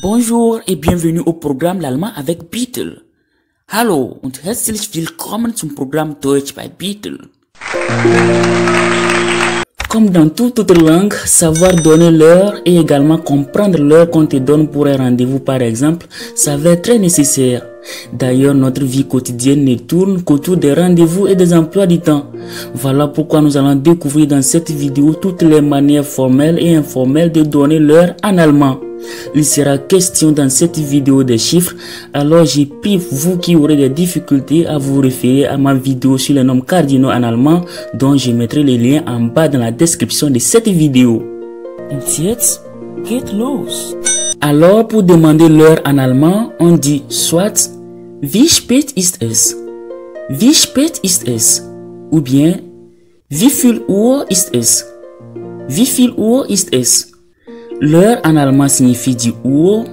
Bonjour et bienvenue au Programm l'Allemand avec Beetle. Hallo und herzlich willkommen zum Programm Deutsch bei Beetle. Comme dans toute autre langue, savoir donner l'heure et également comprendre l'heure qu'on te donne pour un rendez-vous par exemple, ça va être très nécessaire. D'ailleurs, notre vie quotidienne ne tourne qu'autour des rendez-vous et des emplois du temps. Voilà pourquoi nous allons découvrir dans cette vidéo toutes les manières formelles et informelles de donner l'heure en allemand. Il sera question dans cette vidéo des chiffres, alors j'ai pris vous qui aurez des difficultés à vous référer à ma vidéo sur les nombres cardinaux en allemand, dont je mettrai les liens en bas dans la description de cette vidéo. Und jetzt geht los. Alors pour demander l'heure en allemand, on dit soit wie spät ist es? Wie spät ist es? Ou bien wie viel Uhr ist es? Wie viel Uhr ist es? L'heure en allemand signifie die Uhr.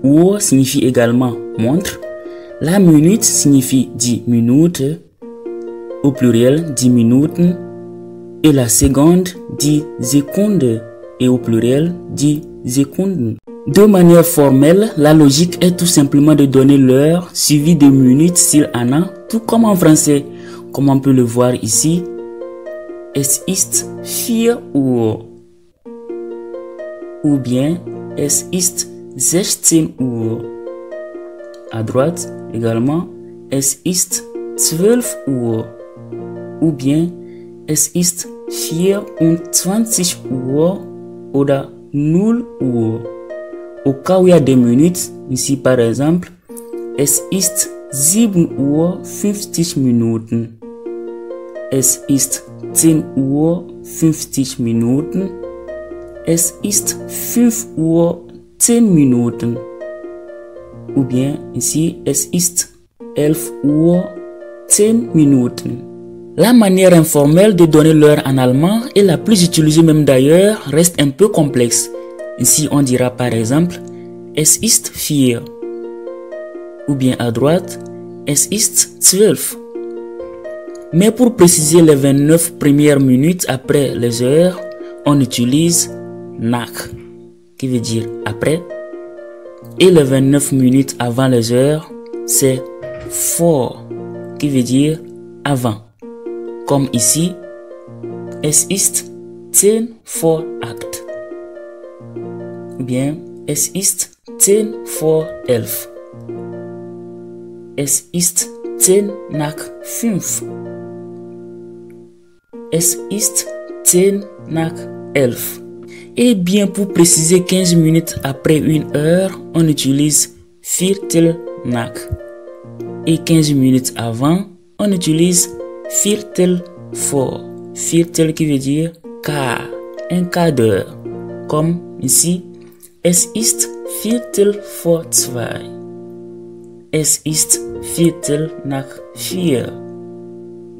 Uhr signifie également montre. La minute signifie die Minute. Au pluriel, die Minuten. Et la seconde, die Sekunde. Et au pluriel, die Sekunden. De manière formelle, la logique est tout simplement de donner l'heure suivie de minutes s'il en a, tout comme en français. Comme on peut le voir ici, es ist 4 Uhr. Ou bien, es ist 16 Uhr. À droite, également, es ist 12 Uhr. Ou bien, es ist 24 Uhr oder 0 Uhr. Au cas où il y a des minutes, ici par exemple, es ist 7 Uhr 50 Minuten. Es ist 10 Uhr 50 Minuten. Es ist 5 Uhr 10 Minuten. Ou bien ici, es ist 11 Uhr 10 Minuten. La manière informelle de donner l'heure en allemand et la plus utilisée même d'ailleurs reste un peu complexe. Ici, on dira par exemple, es ist 4. Ou bien à droite, es ist 12. Mais pour préciser les 29 premières minutes après les heures, on utilise nach, qui veut dire après. Et les 29 minutes avant les heures, c'est vor, qui veut dire avant. Comme ici, es ist 10 vor 8. Ou bien, es ist 10 vor 11. Es ist 10 nach 5. Es ist 10 nach 11. Et bien pour préciser 15 minutes après une heure, on utilise Viertel nach. Et 15 minutes avant, on utilise Viertel vor. Viertel qui veut dire quart, un quart d'heure. Comme ici, es ist Viertel vor 2. Es ist Viertel nach 4.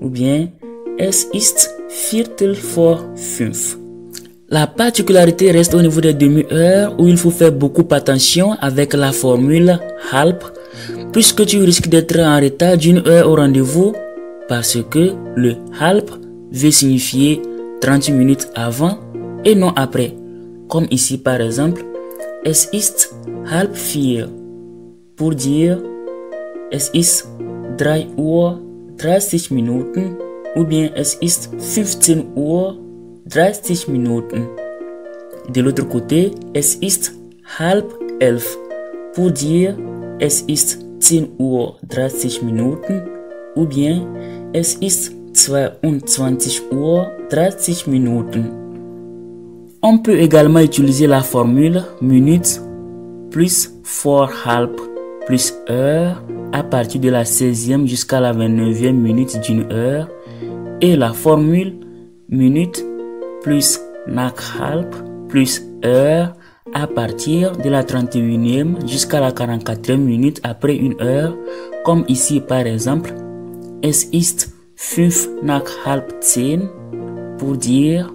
Ou bien, es ist Viertel vor 5. La particularité reste au niveau des demi-heures où il faut faire beaucoup attention avec la formule halb, puisque tu risques d'être en retard d'une heure au rendez-vous parce que le halb veut signifier 30 minutes avant et non après. Comme ici par exemple, es ist 3:30 pour dire es ist 3 Uhr 30 Minuten ou bien es ist 15 Uhr 30 Minuten. De l'autre côté, es ist 10:30 pour dire es ist 10 Uhr 30 Minuten ou bien es ist 22 Uhr 30 Minuten. On peut également utiliser la formule minutes plus vor halb plus heure à partir de la 16e jusqu'à la 29e minute d'une heure et la formule minutes plus nach halb plus heure à partir de la 31e jusqu'à la 44e minute après une heure, comme ici par exemple, es ist 5 nach halb 10 pour dire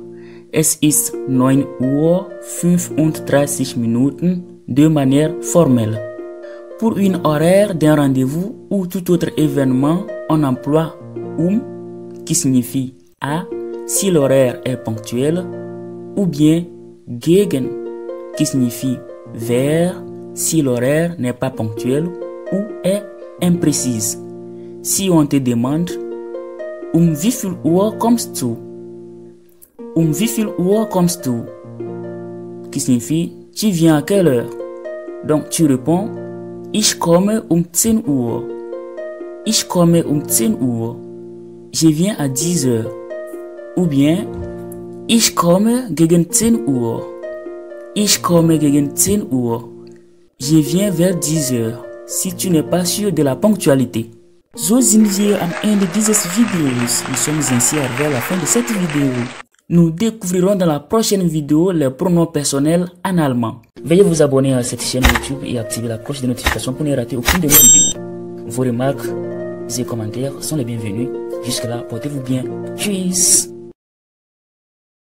es ist 9 Uhr 35 Minuten de manière formelle. Pour une horaire d'un rendez-vous ou tout autre événement, on emploie qui signifie à si l'horaire est ponctuel, ou bien gegen qui signifie vers si l'horaire n'est pas ponctuel ou est imprécise. Si on te demande wie viel Uhr kommst du? Wie viel Uhr kommst du? Qui signifie tu viens à quelle heure? Donc tu réponds ich komme 10 Uhr. Ich komme 10 Uhr. Je viens à 10 heures. Ou bien ich komme gegen 10 Uhr. Ich komme gegen 10 Uhr. Je viens vers 10 heures. Si tu n'es pas sûr de la ponctualité. So sind wir am Ende dieses Videos. Nous sommes ainsi arrivés à la fin de cette vidéo. Nous découvrirons dans la prochaine vidéo les pronoms personnels en allemand. Veuillez vous abonner à cette chaîne YouTube et activer la cloche de notification pour ne rater aucune de nos vidéos. Vos remarques et commentaires sont les bienvenus. Jusque là, portez-vous bien. Tschüss.